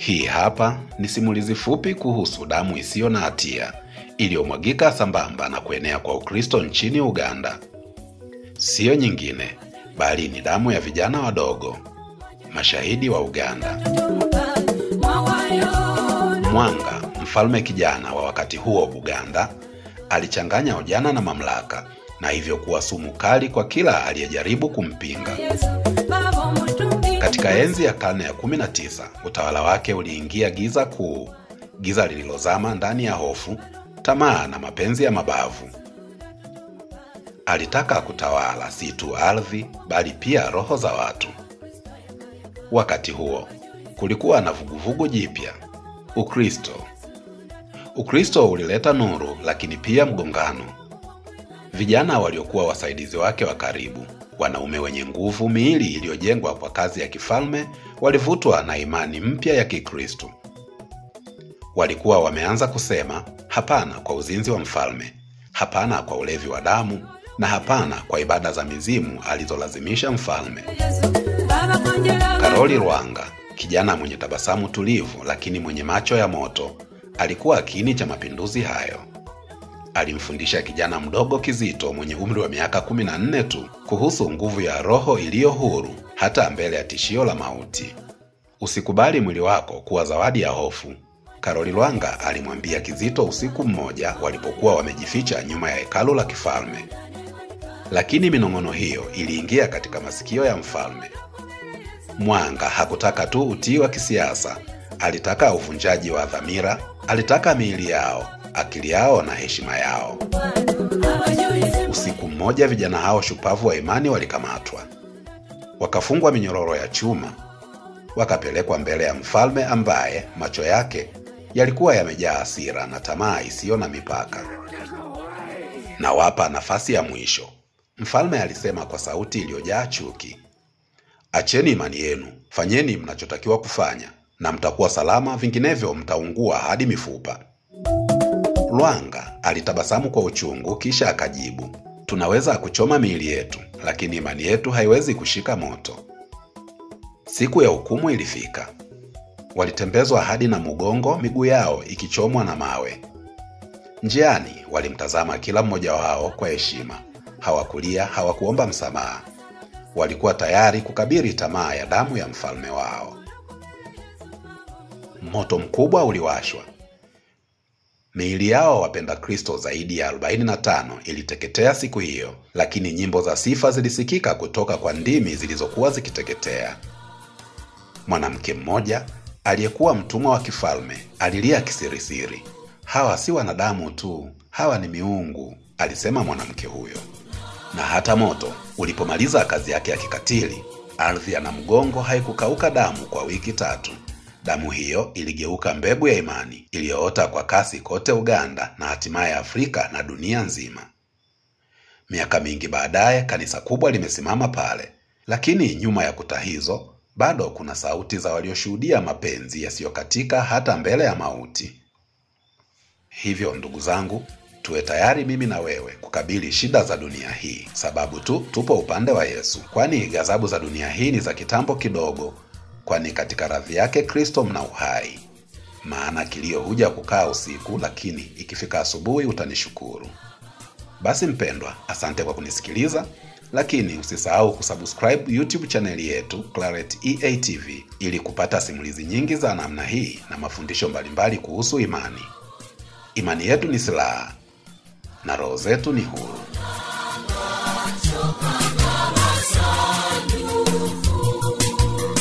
Hii hapa ni simulizi fupi kuhusu damu isiyo na hatia iliyomwagika sambamba na kuenea kwa Ukristo nchini Uganda. Sio nyingine bali ni damu ya vijana wadogo, mashahidi wa Uganda. Mwanga, mfalme kijana wa wakati huo Uganda, alichanganya ujana na mamlaka na hivyo kuwa sumu kali kwa kila aliyejaribu kumpinga. Katika enzi ya karne ya 19, utawala wake uliingia giza kuu, giza lililozama ndani ya hofu, tamaa na mapenzi ya mabavu. Alitaka kutawala si tu ardhi bali pia roho za watu. Wakati huo kulikuwa na vuguvugu jipya, Ukristo. Ukristo ulileta nuru lakini pia mgongano. Vijana waliokuwa wasaidizi wake wa karibu, wanaume wenye nguvu, miili iliyojengwa kwa kazi ya kifalme, walivutwa na imani mpya ya Kikristo. Walikuwa wameanza kusema hapana kwa uzinzi wa mfalme, hapana kwa ulevi wa damu, na hapana kwa ibada za mizimu alizolazimisha mfalme. Karoli Lwanga, kijana mwenye tabasamu tulivu lakini mwenye macho ya moto, alikuwa kiini cha mapinduzi hayo. Alimfundisha kijana mdogo Kizito mwenye umri wa miaka 14 tu kuhusu nguvu ya roho iliyo huru hata mbele ya tishio la mauti. Usikubali mwili wako kuwa zawadi ya hofu, Karoli Lwanga alimwambia Kizito usiku mmoja walipokuwa wamejificha nyuma ya hekalu la kifalme. Lakini minong'ono hiyo iliingia katika masikio ya mfalme. Mwanga hakutaka tu utii wa kisiasa, alitaka uvunjaji wa dhamira, alitaka miili yao, akili yao na heshima yao. Usiku mmoja vijana hao shupavu wa imani walikamatwa. Wakafungwa minyororo ya chuma, wakapelekwa mbele ya mfalme ambaye macho yake yalikuwa yamejaa hasira na tamaa isiyo na mipaka. Na wapa nafasi ya mwisho, mfalme alisema kwa sauti iliyojaa chuki. Acheni imani yenu, fanyeni mnachotakiwa kufanya, na mtakuwa salama, vinginevyo mtaungua hadi mifupa. Lwanga alitabasamu kwa uchungu kisha akajibu, tunaweza kuchoma miili yetu, lakini imani yetu haiwezi kushika moto. Siku ya hukumu ilifika. Walitembezwa hadi na Mugongo, miguu yao ikichomwa na mawe. Njiani walimtazama kila mmoja wao kwa heshima. Hawakulia, hawakuomba msamaha. Walikuwa tayari kukabiri tamaa ya damu ya mfalme wao. Moto mkubwa uliwashwa. Miili yao wapenda Kristo zaidi ya 45 iliteketea siku hiyo, lakini nyimbo za sifa zilisikika kutoka kwa ndimi zilizokuwa zikiteketea. Mwanamke mmoja aliyekuwa mtumwa wa kifalme alilia kisirisiri, hawa si wanadamu tu, hawa ni miungu, alisema mwanamke huyo. Na hata moto ulipomaliza kazi yake ya kikatili, ardhi ya Namugongo haikukauka damu kwa wiki 3. Damu hiyo iligeuka mbegu ya imani iliyoota kwa kasi kote Uganda na hatimaye Afrika na dunia nzima. Miaka mingi baadaye kanisa kubwa limesimama pale, lakini nyuma ya kuta hizo bado kuna sauti za walioshuhudia mapenzi yasiyokatika hata mbele ya mauti. Hivyo ndugu zangu, tuwe tayari mimi na wewe kukabili shida za dunia hii, sababu tu tupo upande wa Yesu, kwani ghadhabu za dunia hii ni za kitambo kidogo, kwani katika radhi yake Kristo mna uhai. Maana kilio huja kukaa usiku, lakini ikifika asubuhi utanishukuru. Basi mpendwa, asante kwa kunisikiliza, lakini usisahau kusubscribe YouTube channel yetu Clarity EA TV ili kupata simulizi nyingi za namna hii na mafundisho mbalimbali kuhusu imani. Imani yetu ni silaha na roho zetu ni huru.